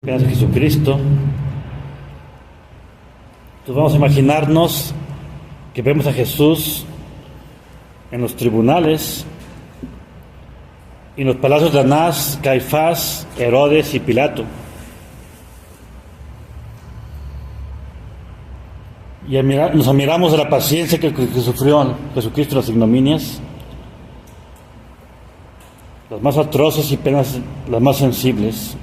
de Jesucristo. Entonces vamos a imaginarnos que vemos a Jesús en los tribunales y en los palacios de Anás, Caifás, Herodes y Pilato. Y nos admiramos de la paciencia que sufrió Jesucristo en las ignominias, las más atroces y penas las más sensibles.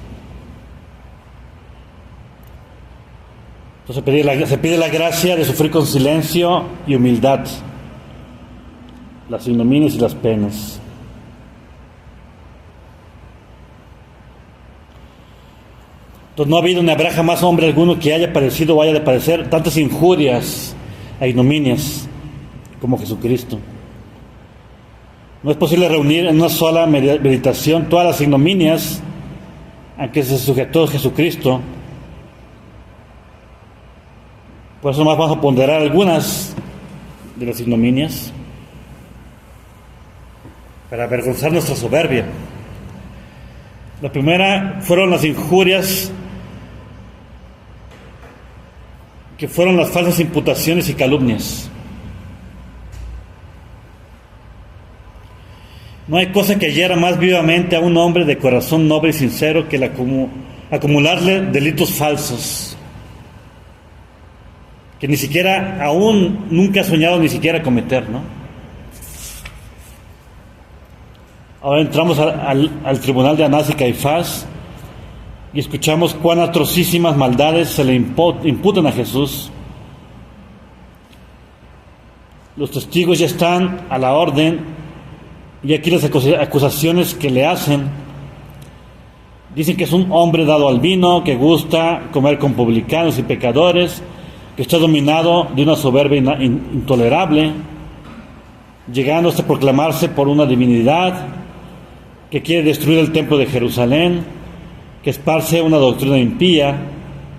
Entonces se pide la gracia de sufrir con silencio y humildad las ignominias y las penas. Entonces no ha habido ni habrá jamás hombre alguno que haya padecido o haya de padecer tantas injurias e ignominias como Jesucristo. No es posible reunir en una sola meditación todas las ignominias a que se sujetó Jesucristo. Por eso nomás vamos a ponderar algunas de las ignominias para avergonzar nuestra soberbia. La primera fueron las injurias, que fueron las falsas imputaciones y calumnias. No hay cosa que hiera más vivamente a un hombre de corazón noble y sincero que el acumularle delitos falsos, que ni siquiera, aún nunca ha soñado ni siquiera cometer, ¿no? Ahora entramos al tribunal de Anás y Caifás y escuchamos cuán atrocísimas maldades se le imputan a Jesús. Los testigos ya están a la orden y aquí las acusaciones que le hacen. Dicen que es un hombre dado al vino, que gusta comer con publicanos y pecadores, que está dominado de una soberbia intolerable, llegando hasta proclamarse por una divinidad, que quiere destruir el templo de Jerusalén, que esparce una doctrina impía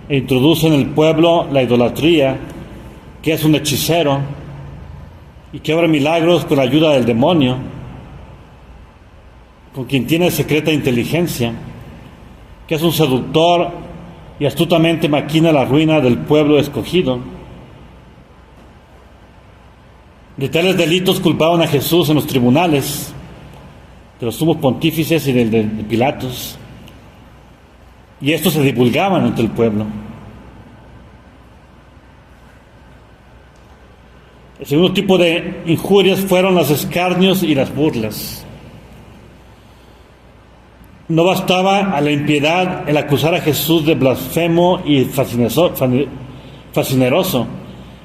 e introduce en el pueblo la idolatría, que es un hechicero y que obra milagros con la ayuda del demonio, con quien tiene secreta inteligencia, que es un seductor y astutamente maquina la ruina del pueblo escogido. De tales delitos culpaban a Jesús en los tribunales de los sumos pontífices y de Pilatos, y estos se divulgaban entre el pueblo. El segundo tipo de injurias fueron los escarnios y las burlas. No bastaba a la impiedad el acusar a Jesús de blasfemo y fascineroso.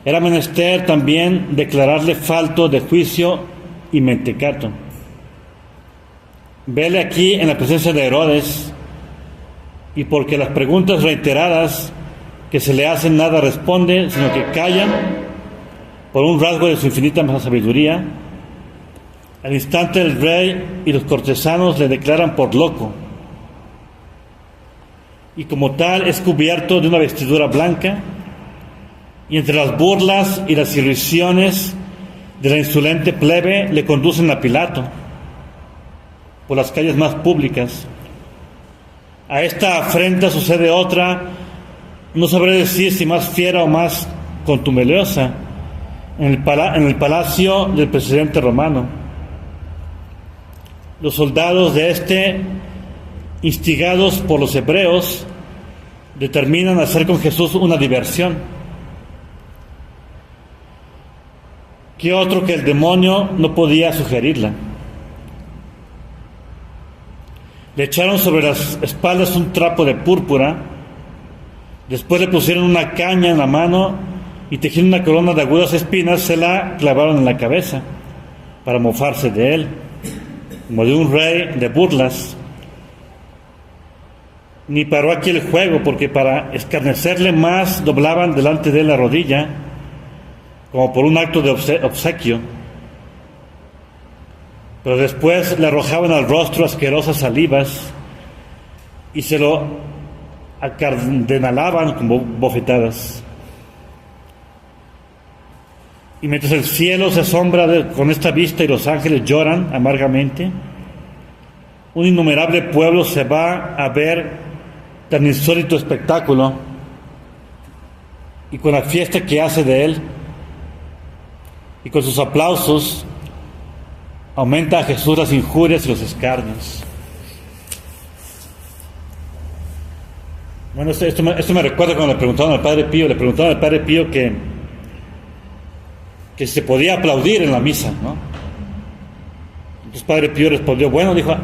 Era menester también declararle falto de juicio y mentecato. Vele aquí en la presencia de Herodes, y porque las preguntas reiteradas que se le hacen nada responde, sino que callan por un rasgo de su infinita sabiduría. Al instante el rey y los cortesanos le declaran por loco, y como tal es cubierto de una vestidura blanca, y entre las burlas y las irrisiones de la insolente plebe le conducen a Pilato por las calles más públicas. A esta afrenta sucede otra, no sabré decir si más fiera o más contumeliosa, en el palacio del presidente romano. Los soldados de este, instigados por los hebreos, determinan hacer con Jesús una diversión. ¿Qué otro que el demonio no podía sugerirla? Le echaron sobre las espaldas un trapo de púrpura, después le pusieron una caña en la mano y tejiendo una corona de agudas espinas se la clavaron en la cabeza para mofarse de él, como de un rey de burlas. Ni paró aquí el juego, porque para escarnecerle más doblaban delante de él la rodilla, como por un acto de obsequio. Pero después le arrojaban al rostro asquerosas salivas y se lo acardenalaban como bofetadas. Y mientras el cielo se asombra con esta vista y los ángeles lloran amargamente, un innumerable pueblo se va a ver tan insólito espectáculo y con la fiesta que hace de él y con sus aplausos aumenta a Jesús las injurias y los escarnios. Bueno, esto me recuerda cuando le preguntaron al Padre Pío, que se podía aplaudir en la misa, ¿no? Entonces Padre Pío respondió, bueno, dijo,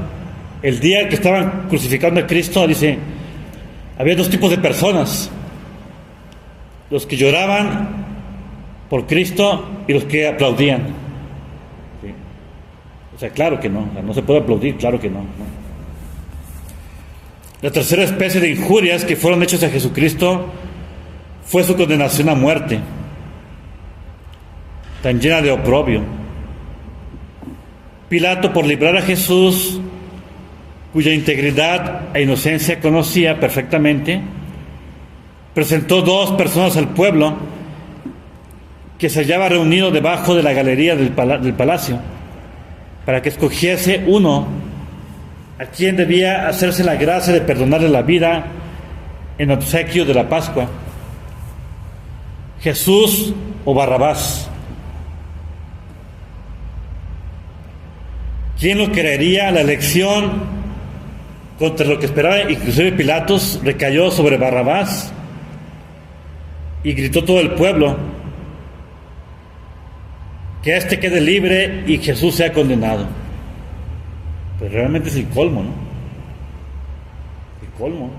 el día que estaban crucificando a Cristo, dice, había dos tipos de personas, los que lloraban por Cristo y los que aplaudían. ¿Sí? O sea, claro que no se puede aplaudir, claro que no. La tercera especie de injurias que fueron hechas a Jesucristo fue su condenación a muerte, tan llena de oprobio. Pilato, por librar a Jesús, cuya integridad e inocencia conocía perfectamente, presentó dos personas al pueblo que se hallaba reunido debajo de la galería del palacio, para que escogiese uno a quien debía hacerse la gracia de perdonarle la vida en obsequio de la Pascua: Jesús o Barrabás. ¿Quién lo creería? La elección, contra lo que esperaba inclusive Pilatos, recayó sobre Barrabás, y gritó todo el pueblo: que éste quede libre y Jesús sea condenado. Pues realmente es el colmo, ¿no? El colmo.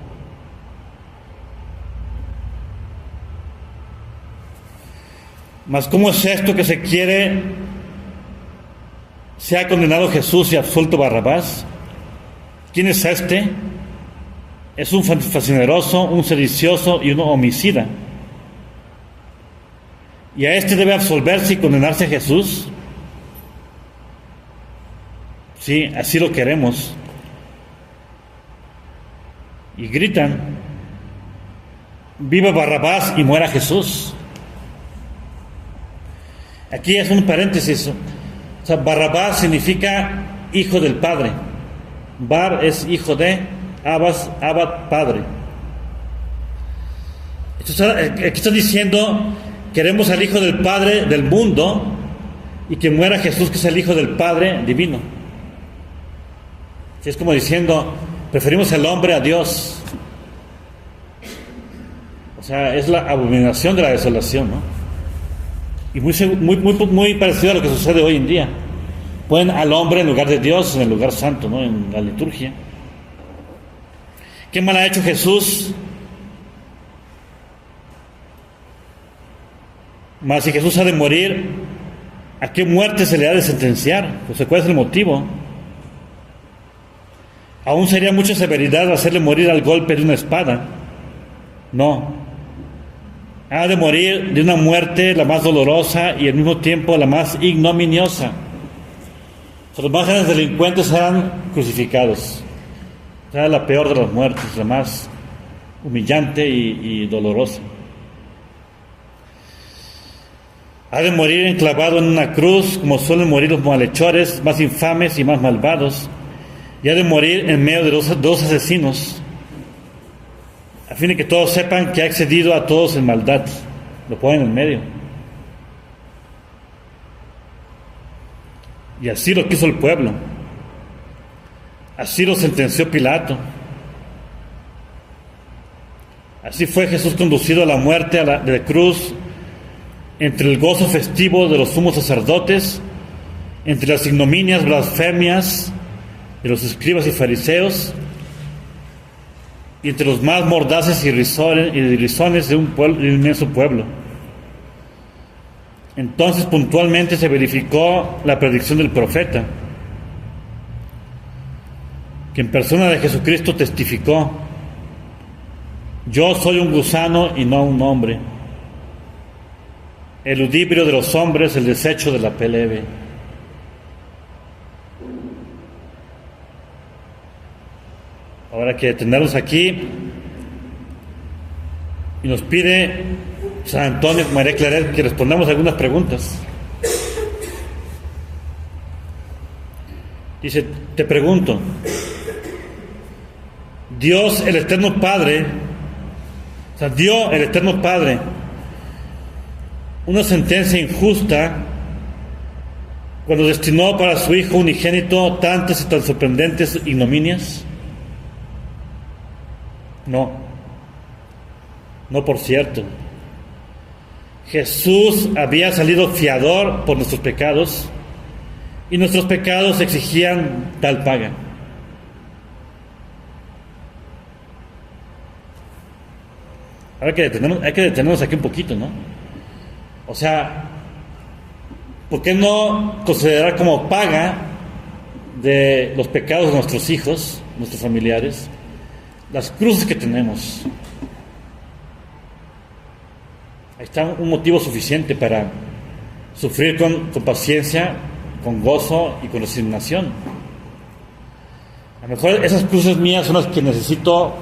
Mas ¿cómo es esto que se quiere sea condenado Jesús y absuelto Barrabás? ¿Quién es este? Es un fascineroso, un sedicioso y un homicida. ¿Y a este debe absolverse y condenarse a Jesús? Sí, así lo queremos. Y gritan: ¡viva Barrabás y muera Jesús! Aquí es un paréntesis. O sea, Barrabás significa hijo del Padre. Bar es hijo de, Abad, Padre. Aquí está diciendo: queremos al Hijo del Padre del mundo y que muera Jesús, que es el Hijo del Padre divino. Es como diciendo, preferimos al hombre a Dios. O sea, es la abominación de la desolación, ¿no? Y muy parecido a lo que sucede hoy en día. Ponen al hombre en lugar de Dios, en el lugar santo, ¿no? En la liturgia. ¿Qué mal ha hecho Jesús? Mas si Jesús ha de morir, ¿a qué muerte se le ha de sentenciar? Pues, ¿cuál es el motivo? Aún sería mucha severidad hacerle morir al golpe de una espada. No. Ha de morir de una muerte la más dolorosa y al mismo tiempo la más ignominiosa. Los más grandes delincuentes serán crucificados. Será la peor de las muertes, la más humillante y dolorosa. Ha de morir enclavado en una cruz, como suelen morir los malhechores más infames y más malvados. Y ha de morir en medio de dos asesinos, a fin de que todos sepan que ha excedido a todos en maldad. Lo ponen en medio. Y así lo quiso el pueblo. Así lo sentenció Pilato. Así fue Jesús conducido a la muerte de la cruz, entre el gozo festivo de los sumos sacerdotes, entre las ignominias, blasfemias de los escribas y fariseos, y entre los más mordaces y risones de un inmenso pueblo. Entonces puntualmente se verificó la predicción del profeta, que en persona de Jesucristo testificó: yo soy un gusano y no un hombre, el ludibrio de los hombres, el desecho de la plebe. Ahora que detenernos aquí, y nos pide San Antonio María Claret que respondamos algunas preguntas. Dice: te pregunto, Dios, el Eterno Padre, dio el Eterno Padre una sentencia injusta cuando destinó para su Hijo unigénito tantas y tan sorprendentes ignominias? No, por cierto. Jesús había salido fiador por nuestros pecados y nuestros pecados exigían tal paga. Ahora hay que detenernos aquí un poquito, ¿no? O sea, ¿por qué no considerar como paga de los pecados de nuestros hijos, nuestros familiares, las cruces que tenemos? Ahí está un motivo suficiente para sufrir con paciencia, con gozo y con resignación. A lo mejor esas cruces mías son las que necesito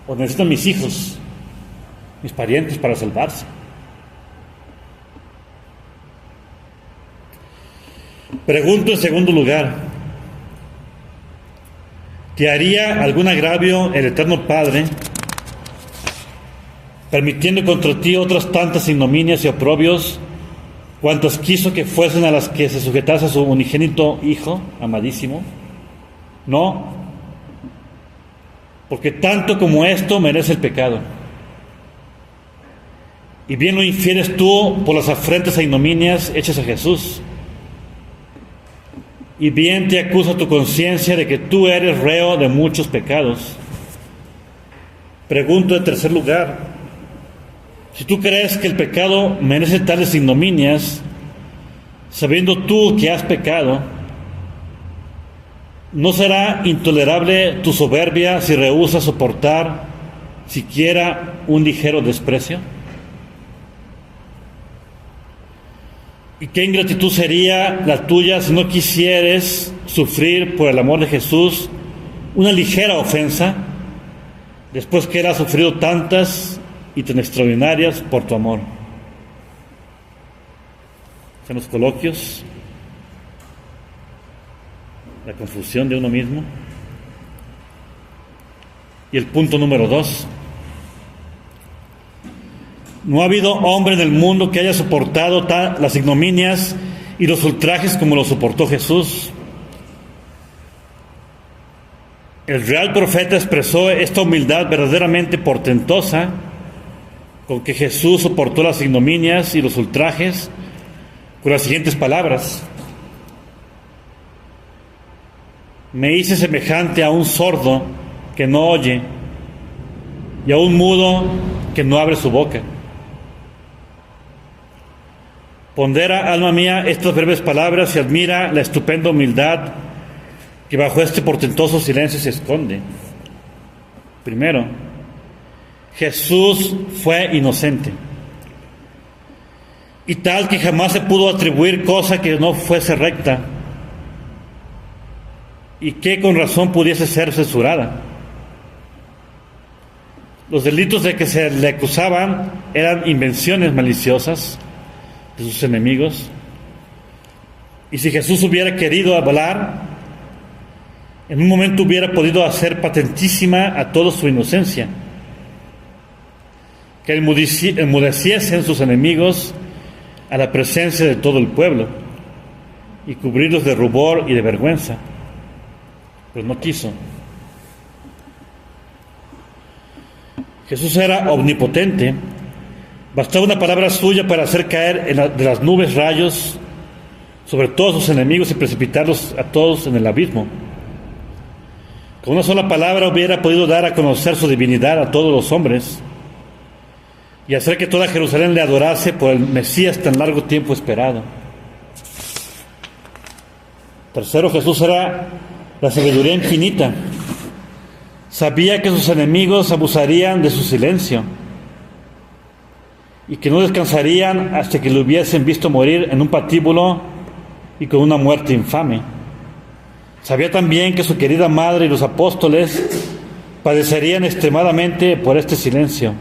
o necesitan mis hijos, mis parientes, para salvarse. Pregunto en segundo lugar, ¿te haría algún agravio el Eterno Padre permitiendo contra ti otras tantas ignominias y oprobios cuantas quiso que fuesen a las que se sujetase a su unigénito Hijo amadísimo? No, porque tanto como esto merece el pecado. Y bien lo infieres tú por las afrentas e ignominias hechas a Jesús. Y bien te acusa tu conciencia de que tú eres reo de muchos pecados. Pregunto en tercer lugar, si tú crees que el pecado merece tales ignominias, sabiendo tú que has pecado, ¿no será intolerable tu soberbia si rehusas soportar siquiera un ligero desprecio? ¿Y qué ingratitud sería la tuya si no quisieres sufrir por el amor de Jesús una ligera ofensa, después que Él ha sufrido tantas y tan extraordinarias por tu amor? En los coloquios, la confusión de uno mismo. Y el punto número 2. No ha habido hombre en el mundo que haya soportado las ignominias y los ultrajes como lo soportó Jesús. El real profeta expresó esta humildad verdaderamente portentosa con que Jesús soportó las ignominias y los ultrajes con las siguientes palabras: me hice semejante a un sordo que no oye y a un mudo que no abre su boca. Pondera, alma mía, estas breves palabras y admira la estupenda humildad que bajo este portentoso silencio se esconde. Primero, Jesús fue inocente, y tal que jamás se pudo atribuir cosa que no fuese recta, y que con razón pudiese ser censurada. Los delitos de que se le acusaban eran invenciones maliciosas de sus enemigos, y si Jesús hubiera querido hablar, en un momento hubiera podido hacer patentísima a todos su inocencia, que enmudeciesen sus enemigos a la presencia de todo el pueblo y cubrirlos de rubor y de vergüenza, pero no quiso. Jesús era omnipotente. Bastaba una palabra suya para hacer caer de las nubes rayos sobre todos sus enemigos y precipitarlos a todos en el abismo. Con una sola palabra hubiera podido dar a conocer su divinidad a todos los hombres y hacer que toda Jerusalén le adorase por el Mesías tan largo tiempo esperado. Tercero, Jesús era la sabiduría infinita. Sabía que sus enemigos abusarían de su silencio y que no descansarían hasta que lo hubiesen visto morir en un patíbulo y con una muerte infame. Sabía también que su querida madre y los apóstoles padecerían extremadamente por este silencio.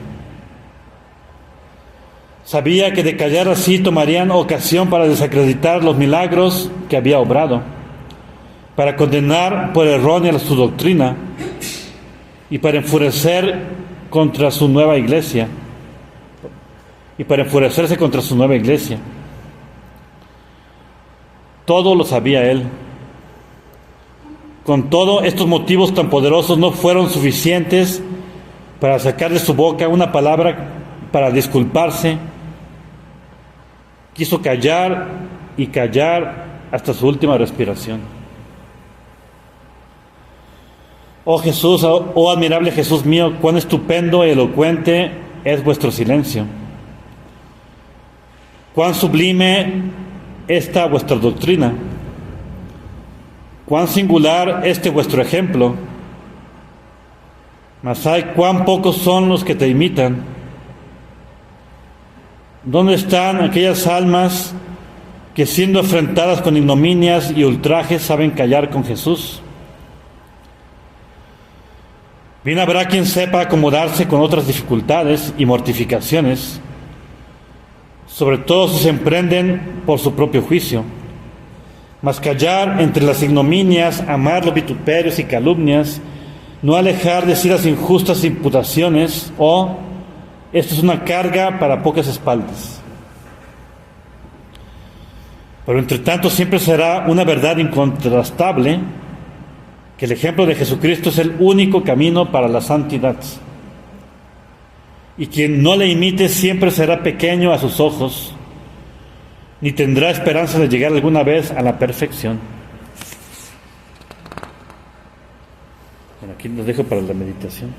Sabía que de callar así tomarían ocasión para desacreditar los milagros que había obrado, para condenar por errónea su doctrina y para enfurecer contra su nueva iglesia. Y para enfurecerse contra su nueva iglesia. Todo lo sabía él. Con todo, estos motivos tan poderosos no fueron suficientes para sacar de su boca una palabra para disculparse. Quiso callar y callar hasta su última respiración. Oh Jesús, oh admirable Jesús mío, cuán estupendo y elocuente es vuestro silencio. Cuán sublime esta vuestra doctrina. Cuán singular este vuestro ejemplo. Mas hay cuán pocos son los que te imitan. ¿Dónde están aquellas almas que siendo afrentadas con ignominias y ultrajes saben callar con Jesús? Bien habrá quien sepa acomodarse con otras dificultades y mortificaciones, sobre todo si se emprenden por su propio juicio. Mas callar entre las ignominias, amar los vituperios y calumnias, no alejar de sí las injustas imputaciones, esto es una carga para pocas espaldas. Pero entre tanto siempre será una verdad incontrastable que el ejemplo de Jesucristo es el único camino para la santidad. Y quien no le imite siempre será pequeño a sus ojos, ni tendrá esperanza de llegar alguna vez a la perfección. Bueno, aquí los dejo para la meditación.